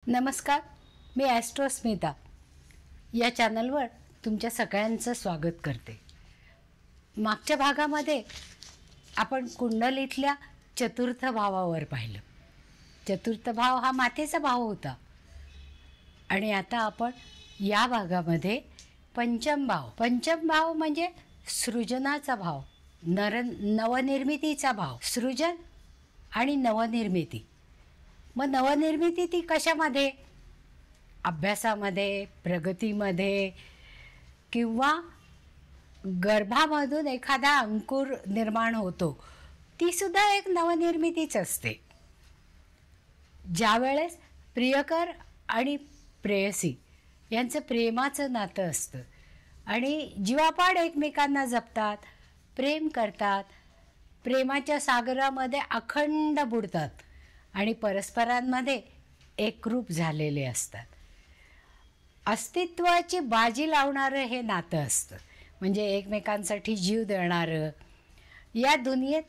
नमस्कार, मी ॲस्ट्रोस्मिता या चॅनलवर तुमच्या सगळ्यांचं स्वागत करते. मागच्या भागामध्ये आपण कुंडलीतल्या चतुर्थ भावावर पाहिलं. चतुर्थ भाव हा मातेचा भाव होता आणि आता आपण या भागामध्ये पंचम भाव म्हणजे सृजनाचा भाव, नवनिर्मितीचा भाव. सृजन आणि नवनिर्मिती. मग नवनिर्मिती ती कशामध्ये? अभ्यासामध्ये, प्रगतीमध्ये, किंवा गर्भामधून एखादा अंकुर निर्माण होतो, ती सुद्धा एक नवनिर्मितीच असते. ज्यावेळेस प्रियकर आणि प्रेयसी यांचं प्रेमाचं नातं असतं आणि जीवापाड एकमेकांना जपतात, प्रेम करतात, प्रेमाच्या सागरामध्ये अखंड बुडतात आणि परस्परांमध्ये एकरूप झालेले असतात. अस्तित्वाची बाजी लावणारं हे नातं असतं, म्हणजे एकमेकांसाठी जीव देणारं. या दुनियेत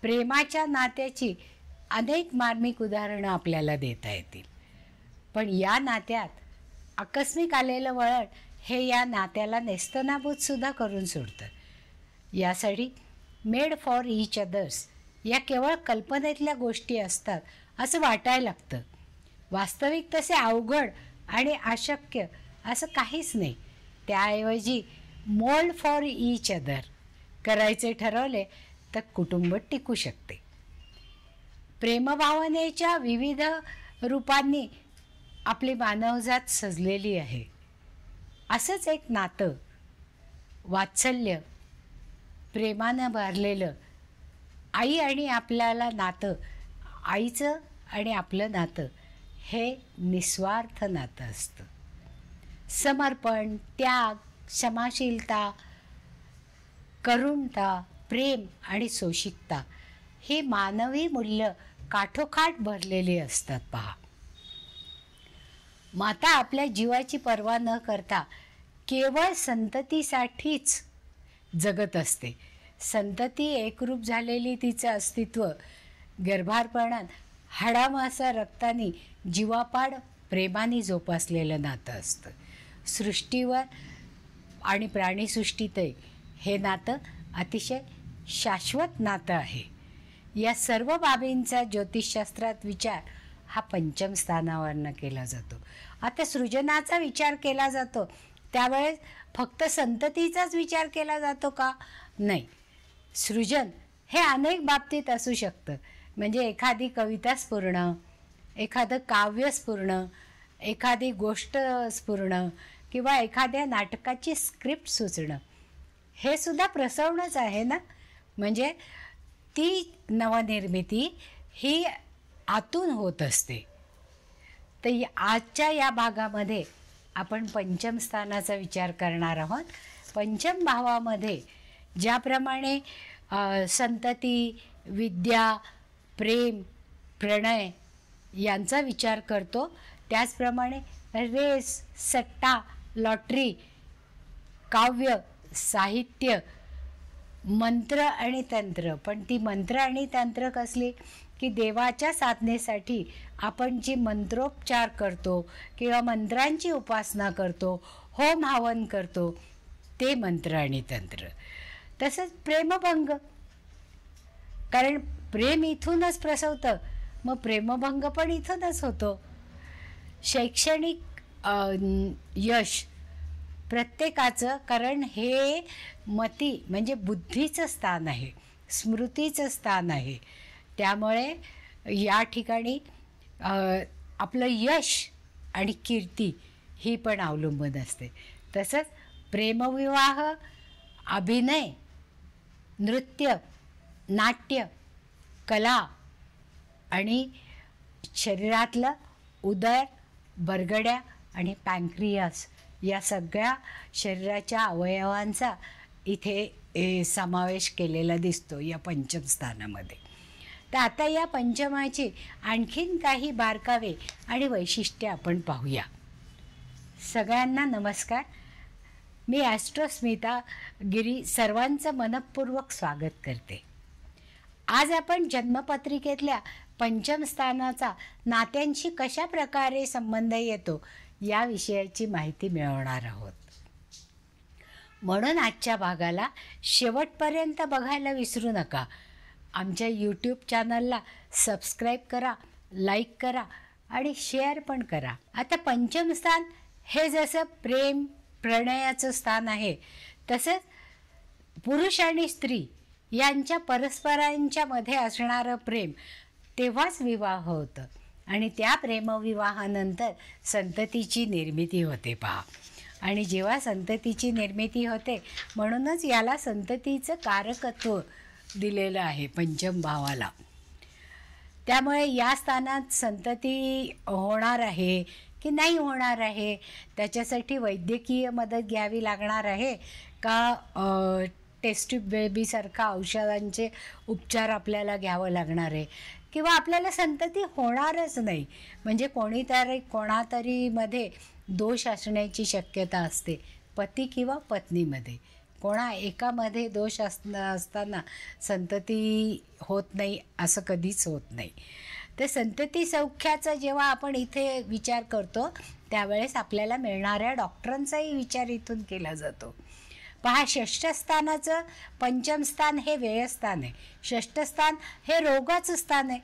प्रेमाच्या नात्याची अनेक मार्मिक उदाहरणं आपल्याला देता येतील. पण या नात्यात आकस्मिक आलेलं वळण हे या नात्याला नेस्तनाबूतसुद्धा करून सोडतं. यासाठी मेड फॉर ईच अदर्स या केवळ कल्पनेतल्या गोष्टी असतात असं वाटायला लागतं. वास्तविक तसे अवघड आणि अशक्य असं काहीच नाही. त्याऐवजी मोल्ड फॉर ईच अदर करायचे ठरवले तर कुटुंब टिकू शकते. प्रेमभावनेच्या विविध रूपांनी आपली मानवजात सजलेली आहे. असंच एक नातं, वात्सल्य, प्रेमानं भरलेलं आई आणि आपल्याला नातं, आईचं आणि आपलं नातं हे निस्वार्थ नातं असतं. समर्पण, त्याग, क्षमाशीलता, करुणता, प्रेम आणि सोशिकता ही मानवी मूल्य काठोकाठ भरलेली असतात. पहा, माता आपल्या जीवाची पर्वा न करता केवळ संततीसाठीच जगत असते. संतती एकरूप झालेली तिचं अस्तित्व गर्भारपणात हाडामासा रक्ताने जीवापाड प्रेमाने जोपासलेलं नातं असतं. सृष्टीवर आणि प्राणीसृष्टीतही हे नातं अतिशय शाश्वत नातं आहे. या सर्व बाबींचा ज्योतिषशास्त्रात विचार हा पंचम स्थानावरनं केला जातो. आता सृजनाचा विचार केला जातो त्यावेळेस फक्त संततीचाच विचार केला जातो का? नाही. सृजन हे अनेक बाबतीत असू शकतं. म्हणजे एखादी कविता स्फुरणं, एखादं काव्य स्फुरणं, एखादी गोष्ट स्फुरणं, किंवा एखाद्या नाटकाची स्क्रिप्ट सुचणं, हे सुद्धा प्रसवणंच आहे ना. म्हणजे ती नवनिर्मिती ही आतून होत असते. तर आजच्या या भागामध्ये आपण पंचम स्थानाचा विचार करणार आहोत. पंचम भावामध्ये ज्याप्रमाणे संतती, विद्या, प्रेम, प्रणय यांचा विचार करतो, त्याचप्रमाणे रेस, सट्टा, लॉटरी, काव्य, साहित्य, मंत्र आणि तंत्र. पण ती मंत्र आणि तंत्र कसली? की देवाच्या साधनेसाठी आपण जी मंत्रोपचार करतो किंवा मंत्रांची उपासना करतो, होम हवन करतो, ते मंत्र आणि तंत्र. तसंच प्रेमभंग, कारण प्रेम इथूनच प्रसवतं, मग प्रेमभंग पण इथूनच होतो. शैक्षणिक यश प्रत्येकाचं, कारण हे मती म्हणजे बुद्धीचं स्थान आहे, स्मृतीचं स्थान आहे. त्यामुळे या ठिकाणी आपलं यश आणि कीर्ती ही पण अवलंबून असते. तसंच प्रेमविवाह, अभिनय, नृत्य, नाट्य, कला आणि शरीरातलं उदर, बरगड्या आणि पॅन्क्रियास या सगळ्या शरीराच्या अवयवांचा इथे समावेश केलेला दिसतो या पंचम स्थानामध्ये. तर आता या पंचमाची आणखीन काही बारकावे आणि वैशिष्ट्ये आपण पाहूया. सगळ्यांना नमस्कार. मी ॲस्ट्रोस्मिता गिरी सर्वांचं मनःपूर्वक स्वागत करते. आज आपण जन्मपत्रिकेतल्या पंचम स्थानाचा नात्यांशी कशा प्रकारे संबंध येतो या विषयाची माहिती मिळवणार आहोत. म्हणून आजच्या भागाला शेवटपर्यंत बघायला विसरू नका. आमच्या यूट्यूब चॅनलला सबस्क्राईब करा, लाईक करा आणि शेअर पण करा. आता पंचम स्थान हे जसं प्रेम प्रणयाचं स्थान आहे, तसंच पुरुष आणि स्त्री यांच्या परस्परांच्या मध्ये असणारं प्रेम तेव्हाच विवाह होतं आणि त्या प्रेमविवाहानंतर संततीची निर्मिती होते पहा. आणि जेव्हा संततीची निर्मिती होते म्हणूनच याला संततीचं कारकत्व दिलेलं आहे पंचम भावाला. त्यामुळे या स्थानात संतती होणार आहे की नाही होणार आहे, त्याच्यासाठी वैद्यकीय मदत घ्यावी लागणार आहे का टेस्ट ट्यूब बेबीसारखा औषधांचे उपचार आपल्याला घ्यावं लागणार आहे, किंवा आपल्याला संतती होणारच नाही म्हणजे कोणातरीमध्ये दोष असण्याची शक्यता असते. पती किंवा पत्नीमध्ये कोणा एकामध्ये दोष असताना संतती होत नाही असं कधीच होत नाही. तर संतती सौख्याचा जेव्हा आपण इथे विचार करतो त्यावेळेस आपल्याला मिळणाऱ्या डॉक्टरांचाही विचार इथून केला जातो. पहा, षष्ठस्थानाचं पंचम स्थान हे व्ययस्थान आहे. षष्ठस्थान हे रोगाचं स्थान आहे.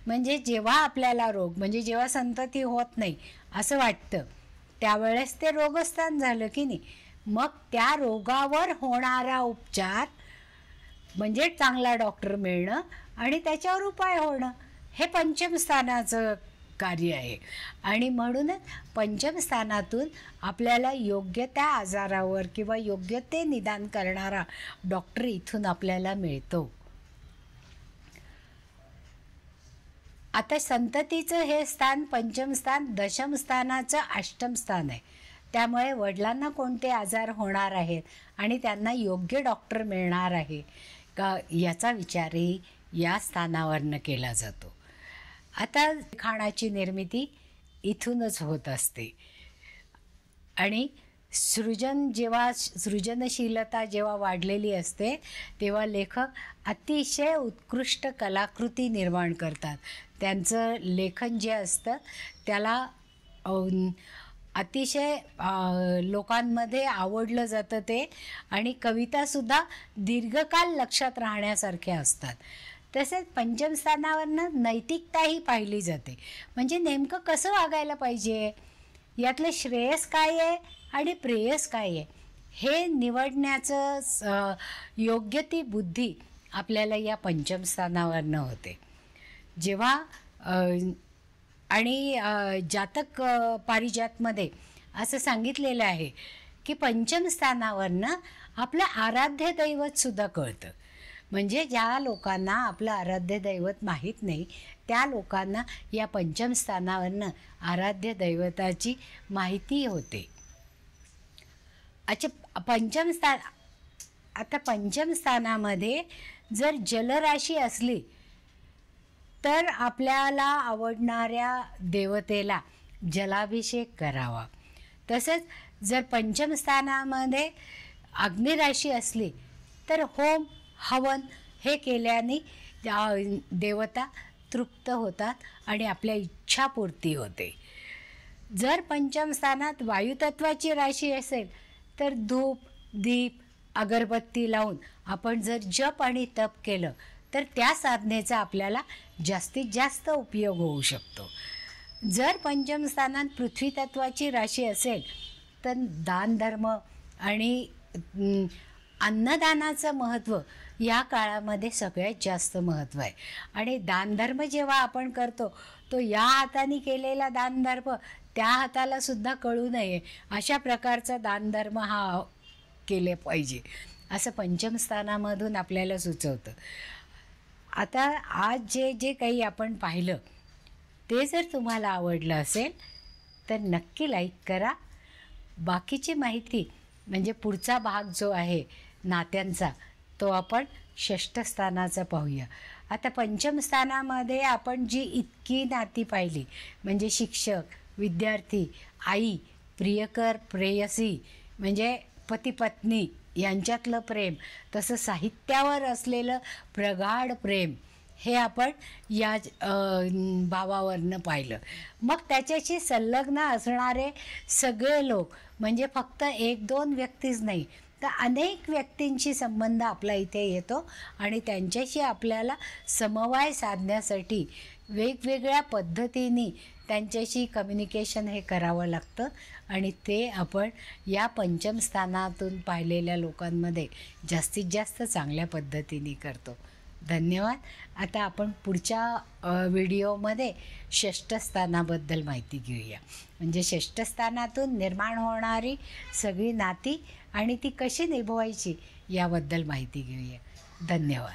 म्हणजे जेव्हा आपल्याला रोग म्हणजे जेव्हा संतती होत नाही असं वाटतं त्यावेळेस ते रोगस्थान झालं की नाही. मग त्या रोगावर होणारा उपचार म्हणजे चांगला डॉक्टर मिळणं आणि त्याच्यावर उपाय होणं हे पंचम स्थानाचं कार्य आहे. आणि म्हणूनच पंचम स्थानातून आपल्याला योग्य त्या आजारावर किंवा योग्य ते निदान करणारा डॉक्टर इथून आपल्याला मिळतो. आता संततीचं हे स्थान पंचम स्थान दशम स्थानाचं अष्टम स्थान आहे. त्यामुळे वडिलांना कोणते आजार होणार आहेत आणि त्यांना योग्य डॉक्टर मिळणार आहे का याचा विचारही या स्थानावरनं केला जातो. आता खाणाची निर्मिती इथूनच होत असते आणि सृजनशीलता जेव्हा वाढलेली असते तेव्हा लेखक अतिशय उत्कृष्ट कलाकृती निर्माण करतात. त्यांचं लेखन जे असतं त्याला अतिशय लोकांमध्ये आवडलं जातं ते, आणि कवितासुद्धा दीर्घकाल लक्षात राहण्यासारख्या असतात. तसेच पंचम स्थानावरनं नैतिकताही पाहिली जाते. म्हणजे नेमकं कसं वागायला पाहिजे, यातलं श्रेयस काय आहे आणि प्रेयस काय आहे हे निवडण्याचं योग्य ती बुद्धी आपल्याला या पंचम स्थानावरनं होते. जेव्हा आणि जातक पारिजातमध्ये असं सांगितलेलं आहे की पंचम स्थानावरनं आपलं आराध्य दैवतसुद्धा कळतं. म्हणजे ज्या लोकांना आपलं आराध्य दैवत माहीत नाही त्या लोकांना या पंचम स्थानावरनं आराध्य दैवताची माहिती होते. अच्छा, पंचम स्थानामध्ये जर जलराशी असली तर आपल्याला आवडणाऱ्या देवतेला जलाभिषेक करावा. तसंच जर पंचम स्थानामध्ये अग्निराशी असली तर होम हवन हे केल्याने देवता तृप्त होतात आणि आपल्या इच्छापूर्ती होते. जर पंचम स्थानात वायुतत्वाची राशी असेल तर धूप दीप अगरबत्ती लावून आपण जर जप आणि तप केलं तर त्या साधनेचा आपल्याला जास्तीत जास्त उपयोग होऊ शकतो. जर पंचम स्थानात पृथ्वी तत्वाची राशी असेल तर दानधर्म आणि अन्नदानाचं महत्त्व या काळामध्ये सगळ्यात जास्त महत्त्व आहे. आणि दानधर्म जेव्हा आपण करतो तो या हाताने केलेला दानधर्म त्या हाताला सुद्धा कळू नये अशा प्रकारचा दानधर्म हा केले पाहिजे असं पंचम स्थानामधून आपल्याला सुचवतं. आता आज जे काही आपण पाहिलं ते जर तुम्हाला आवडलं असेल तर नक्की लाईक करा. बाकीची माहिती म्हणजे पुढचा भाग जो आहे नात्यांचा तो आपण षष्ठ स्थानाचा पाहूया. आता पंचम स्थानामध्ये आपण जी इतकी नाती पाहिली म्हणजे शिक्षक, विद्यार्थी, आई, प्रियकर, प्रेयसी म्हणजे पती पत्नी यांच्यातलं प्रेम, तसं साहित्यावर असलेलं प्रगाढ प्रेम हे आपण या भावावरनं पाहिलं. मग त्याच्याशी संलग्न असणारे सगळे लोक, म्हणजे फक्त एक दोन व्यक्तीच नाही तर अनेक व्यक्तींशी संबंध आपला इथे येतो आणि त्यांच्याशी आपल्याला समवाय साधण्यासाठी वेगवेगळ्या पद्धतीने त्यांच्याशी कम्युनिकेशन हे करावं लागतं आणि ते आपण या पंचम स्थानातून पाहिलेल्या लोकांमध्ये जास्तीत जास्त चांगल्या पद्धतीने करतो. धन्यवाद. आता आपण पुढच्या व्हिडिओमध्ये षष्ठस्थानाबद्दल माहिती घेऊया. म्हणजे षष्ठस्थानातून निर्माण होणारी सगळी नाती आणि ती कशी निभवायची याबद्दल माहिती घेऊया. धन्यवाद.